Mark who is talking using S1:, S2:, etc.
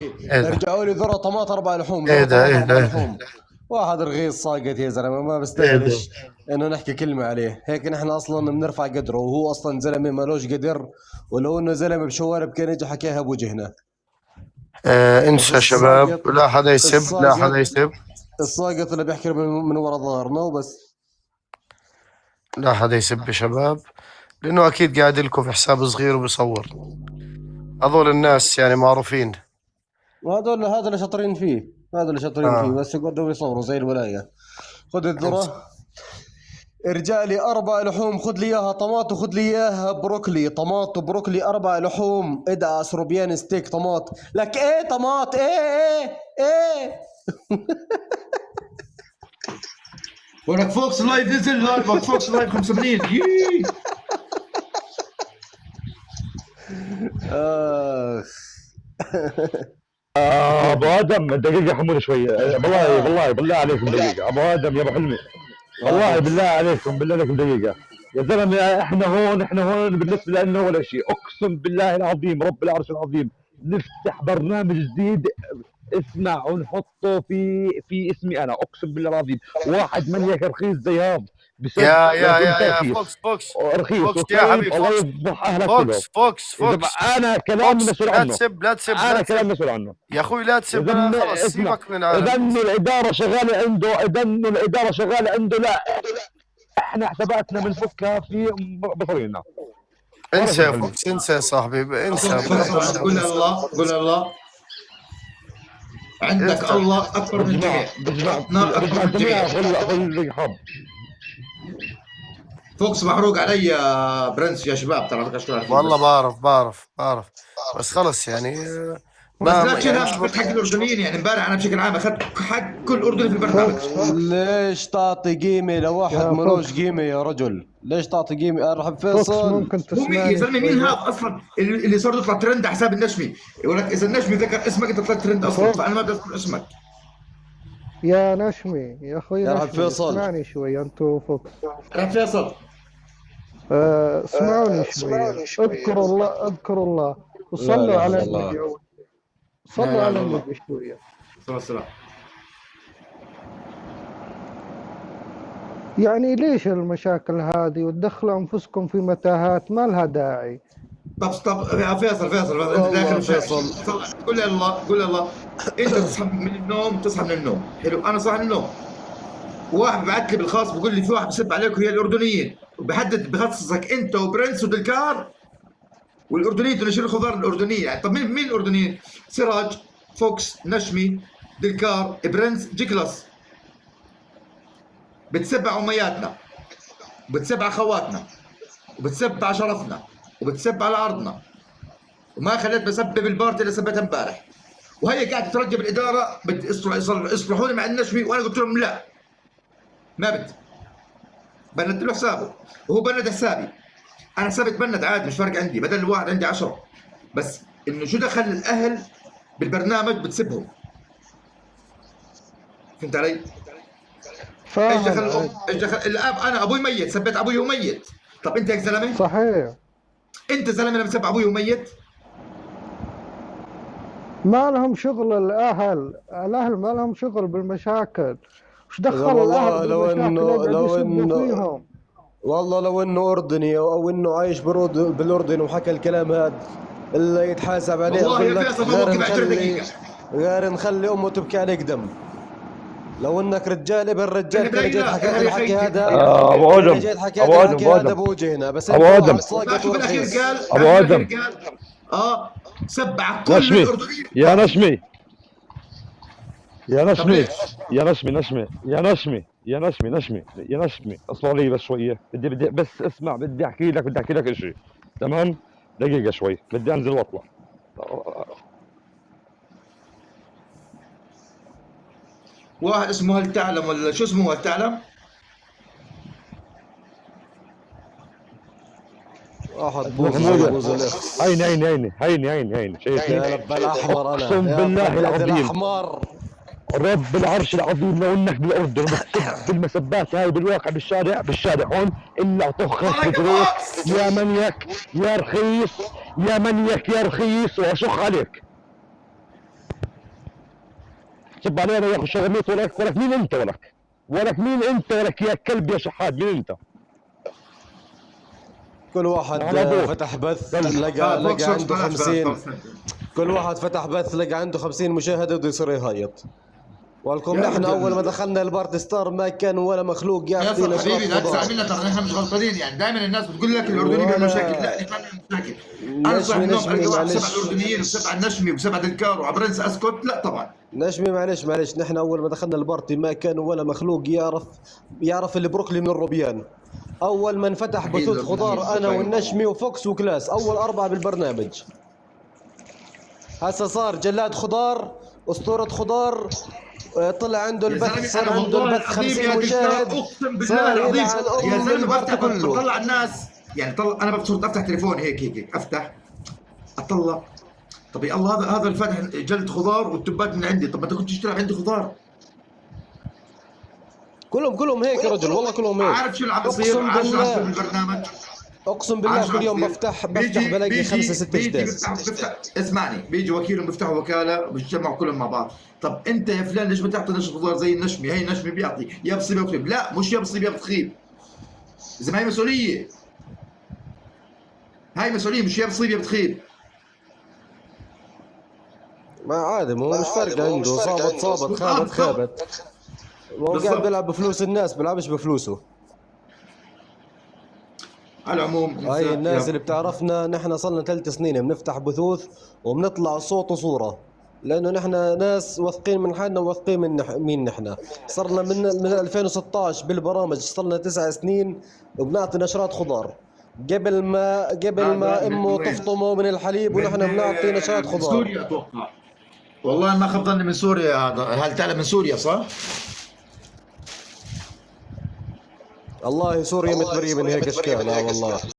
S1: ايه ده
S2: رجعوا لي ذره طماط 4 لحوم،
S1: ايه
S2: ذره
S1: ده
S2: طماط
S1: ايه ده
S2: اربع
S1: ايه ده
S2: لحوم واحد رغيف ساقط يا زلمه، ما
S1: ايه ده
S2: بستاهلش انه نحكي كلمه عليه هيك. نحن اصلا بنرفع قدره، وهو اصلا زلمه مالوش قدر، ولو انه زلمه بشوارب كان يجي حكاها بوجهنا. بس
S1: انسى شباب،
S2: الساقط،
S1: لا حدا يسب، لا حدا
S2: الساقط
S1: يسب،
S2: الساقط اللي بيحكي من ورا ظهرنا وبس.
S1: لا حدا يسب يا شباب، لانه اكيد قاعد لكم في حساب صغير وبيصور. هذول الناس يعني معروفين.
S2: وهذول هذا اللي شاطرين فيه، هذا اللي شاطرين فيه،
S1: اه
S2: بس يقعدوا يصوروا زي الولايه. خذ
S1: انسى.
S2: الذره. رجالي 4 لحوم، خذ لي اياها طماط وخذ لي اياها بروكلي، طماط وبروكلي 4 لحوم، ادعس روبيان ستيك طماط. لك ايه طماط؟ ايه.
S3: ولك فوكس لايف نزل لايفك، فوكس لايف 85 يي.
S2: اخ.
S4: ابو ادم دقيقه حمود شوي، والله والله بالله عليكم دقيقه ابو ادم يا ابو حلمي، والله
S2: اخوك.
S4: بالله عليكم بالله عليكم دقيقه يا زلمه. احنا هون بالنسبه لنا ولا شيء، اقسم بالله العظيم رب العرش العظيم نفتح برنامج جديد اسمع ونحطه في اسمي انا، اقسم بالله العظيم واحد منيك رخيص زي هذا بسب
S1: يا
S4: يا
S1: يا
S4: زلمه
S1: يا يا
S4: رخيص،
S1: فوكس فوكس
S4: رخيص
S1: فوكس يا
S4: وطيب،
S1: حبيبي
S4: الله
S1: فوكس
S4: يفضح اهلك كلهم.
S1: فوكس فوكس
S4: يا زلمه
S1: فوكس
S4: انا كلامي
S1: فوكس،
S4: مسؤول
S1: لا
S4: عنه،
S1: تسب لا تسب لا
S4: انا
S1: تسب
S4: كلامي مسؤول عنه.
S1: يا اخوي، لا
S4: يا
S1: تسب، انا
S4: زلمه
S1: خلص
S4: اسمع،
S1: سيبك من
S4: اذا انه الاداره شغاله عنده، اذا انه الاداره شغاله عنده، لا احنا حساباتنا بنفكها في مصارينا. ولا
S1: انسى
S4: شيء
S1: يا
S4: حلمي.
S1: فوكس، انسى يا صاحبي، انسى
S3: فوكس فوكس
S1: بكبر
S3: فوكس، قول
S1: دماغك.
S3: الله قول الله. عندك
S1: انسى.
S3: الله اكبر من
S4: بجماعه
S3: الجميع،
S4: بجماعه
S3: ربنا اكبر
S4: بجماعه
S3: من الجميع.
S4: الجميع كل حب.
S3: فوكس محروق علي يا برنس يا شباب، ترى بدك اشكر عارفين
S1: والله
S3: بس.
S1: بعرف، بس خلص يعني
S3: بس لا تشيل
S1: يعني
S3: هم،
S1: مش
S3: اخذت حق الاردنيين يعني. امبارح انا بشكل عام اخذت حق كل اردني في البرنامج.
S2: ليش تعطي قيمة لواحد
S5: يا
S2: ملوش
S5: فوكس،
S2: قيمة يا رجل؟ ليش تعطي قيمة؟ ارحب
S5: فوكس
S2: فيصل.
S5: ممكن
S3: مو يا
S5: تسمعني
S3: زلمه مين
S5: شوية؟
S3: هذا اصلا اللي صار يطلع ترند على حساب النشمي؟ يقول لك اذا النشمي ذكر اسمك انت طلعت ترند اصلا،
S5: فوكس
S3: فانا ما بدي اذكر اسمك.
S5: يا نشمي، يا أخوي
S2: يرحب
S5: نشمي،
S2: فيصل.
S5: اسمعني شوية أنتو فوكس.
S3: يا فيصل
S5: اسمعوني شوية، اذكروا الله اذكروا الله
S2: لا
S5: وصلوا
S2: اله
S5: على
S2: الا
S5: النبي،
S2: الله.
S5: أو
S3: لا
S5: صلوا
S3: لا
S5: على
S3: لا الله،
S5: النبي شوية.
S3: صلى الله عليه وسلم.
S5: يعني ليش المشاكل هذه وتدخلوا أنفسكم في متاهات ما لها داعي؟
S3: طب يا فيصل انت داخل
S2: والله
S3: مش
S2: فيصل.
S3: قول يا الله قول يا الله. انت تصحى من النوم حلو، انا صاحي من النوم، واحد بعت لي بالخاص بيقول لي في واحد بسب عليك وهي الاردنيين، وبحدد بخصصك انت وبرنس ودلكار والاردنيين تنشر الخضار الاردنيه يعني. طب مين الاردنيين؟ سراج، فوكس، نشمي، دلكار، برنس، جيكلاس. بتسب على امياتنا، وبتسب على خواتنا، وبتسب على شرفنا، وبتسب على ارضنا، وما خليت بسبب البارتي اللي سبتها امبارح. وهي قاعده ترجب الاداره يصلحوني مع النشمي، وانا قلت لهم لا ما بدي. بند له حسابه وهو بند حسابي، انا حسابي اتبند عادي مش فارق عندي، بدل الواحد عندي 10. بس انه شو دخل الاهل بالبرنامج بتسبهم؟ فهمت علي؟ ايش دخل
S5: فاهم
S3: الام؟
S5: عليك.
S3: ايش دخل الاب؟ انا ابوي ميت سبيت ابوي وميت. طب انت يا زلمه،
S5: صحيح،
S3: انت زلمه لما تسب ابوي وميت.
S5: ما لهم شغل الأهل ما لهم شغل بالمشاكل. وش
S2: اذا
S5: دخل الأهل
S2: والله
S5: بالمشاكل يقعدوا يسبوا فيهم؟
S2: لو انه اردني او انه عايش بالاردن وحكى الكلام هذا، اللي يتحاسب عليه
S3: والله
S2: اقول
S3: يا
S2: لك،
S3: فيصل ما بوقف 20 دقيقه.
S2: غير نخلي امه تبكي عليك دم. لو انك رجال ابن رجال
S3: احنا
S2: كان جيت
S3: بلاقينا
S2: حكيت
S3: احنا يا
S2: الحكي
S3: خيتي
S2: هذا،
S4: ابو
S2: كان
S4: ادم
S2: جيت حكيت
S4: ابو ادم
S2: الحكي
S4: ابو
S2: هذا
S4: ادم
S2: بوجهنا، بس
S4: ابو
S2: انت
S4: ادم
S2: واحد
S3: لا
S2: ساقط
S3: شو بالاخير
S2: ورخيص.
S3: قال؟
S4: ابو
S3: تعرف شو
S4: ادم
S3: بالاخير قال؟ سبع كل
S4: نشمي
S3: الاردنيين
S4: يا
S3: بارتي.
S4: نشمي يا
S3: طب
S4: نشمي
S3: ليش؟
S4: يا نشمي نشمي يا نشمي يا نشمي نشمي يا نشمي، اصبر لي بس شويه، بدي بس اسمع، بدي احكي لك شيء. تمام، دقيقه شوي بدي انزل واطلع.
S3: واحد اسمه هل تعلم ولا شو اسمه هل تعلم؟
S2: واحد
S4: ابو
S2: بوزه زي
S4: حموده،
S2: بوز الاخ.
S4: عيني شايفني،
S2: يا لب الاحمر انا،
S4: اقسم
S2: يا
S4: بالله
S2: بلد
S4: العظيم
S2: الاحمر.
S4: رب العرش العظيم لو انك بالاردن وبتسب بالمسبات هاي بالواقع بالشارع هون الا طخك
S3: طلق
S4: بجريك
S3: فوكس.
S4: يا منيك يا رخيص، يا منيك يا رخيص واشخ عليك. تصب علينا وياخذ شغميت ولك مين انت ولك مين انت ولك يا كلب يا شحات مين انت؟
S2: كل واحد
S4: أبوك.
S2: فتح بث
S4: بلش.
S2: لقى
S3: بوكس
S2: عنده
S3: بلاش
S2: 50. كل واحد فتح بث لقى عنده 50 مشاهدة بده يصير يهيط. ولكم
S3: يا
S2: نحن
S3: رجل.
S2: اول ما دخلنا البارتي ستار ما كان ولا مخلوق يعطينا
S3: ياسر حبيبي لا
S2: شرط
S3: تزعل منا، ترى نحن مش غلطانين. يعني دائما الناس بتقول لك الاردنيين
S2: ولا-
S3: بيعملوا مشاكل، لا نحن عندنا مشاكل. انا صح
S2: نشمي
S3: اليوم
S2: نشمي
S3: القى واحد
S2: معلش.
S3: بسبع الاردنيين وبسبع النشمي وبسبع الكار وعبرنس اسكت، لا طبعا.
S2: نجمي معلش نحن اول ما دخلنا البارتي ما كان ولا مخلوق يعرف البروكلي من الروبيان. اول ما انفتح
S3: أكيد
S2: بثوث
S3: الروبيان.
S2: خضار انا
S3: طيب.
S2: والنشمي وفوكس وكلاس اول 4 بالبرنامج. هسه صار جلاد خضار، اسطورة خضار، طلع عنده
S3: يا
S2: البث،
S3: زلمه
S2: صار
S3: انا
S2: عنده
S3: والله
S2: البث
S3: العظيم
S2: 50
S3: يا
S2: مشاهد،
S3: دكتور اقسم بالله
S2: صار
S3: العظيم
S2: يلعن
S3: يا
S2: أم
S3: زلمه
S2: البارتي كله.
S3: بطلع الناس. يعني انا بصير افتح تليفوني هيك افتح اطلع. طب يا الله هذا الفتح جلد خضار والتبات من عندي، طب ما انت كنت تشتري عندي خضار.
S2: كلهم هيك يا رجل، والله كلهم هيك.
S3: عارف شو اللي عم بيصير؟
S2: اقسم
S3: عارف شو عم بيصير
S2: بالله
S3: بالبرنامج؟
S2: اقسم بالله
S3: عارف شو
S2: كل
S3: عم
S2: يوم
S3: بيصير؟
S2: بفتح
S3: بيجي-
S2: بلاقي
S3: بيجي-
S2: 5-6
S3: بيجي
S2: جداد.
S3: بيفتح اسمعني، بيجي وكيلهم بيفتحوا وكاله بيجتمعوا كلهم مع بعض. طب انت يا فلان ليش ما تعطي نشر خضار زي النشمي؟ هي النشمي بيعطي يبصي بيخيب. لا مش يبصي بيخيب، اذا ما هي مسؤوليه، هاي مسؤوليه مش يبصي بتخيب.
S2: ما عادي، ما هو مش فارق عنده، صابت خابت. ما هو
S3: بالضبط.
S2: قاعد بيلعب بفلوس الناس، بيلعبش بفلوسه.
S3: على العموم
S2: هاي الناس اللي بتعرفنا، نحن صلنا 3 سنين بنفتح بثوث وبنطلع صوت وصورة، لأنه نحن ناس واثقين من حالنا وواثقين من مين نحن. صرنا من 2016 بالبرامج، صرنا 9 سنين وبنعطي نشرات خضار. قبل ما امه تفطمه من الحليب ونحن بنعطي نشرات
S3: من
S2: خضار.
S3: سوريا اتوقع، والله ما خاب ظني من سوريا. هل تعلم من سوريا صح؟
S2: الله سوريا متبرية من هيك اشكال. والله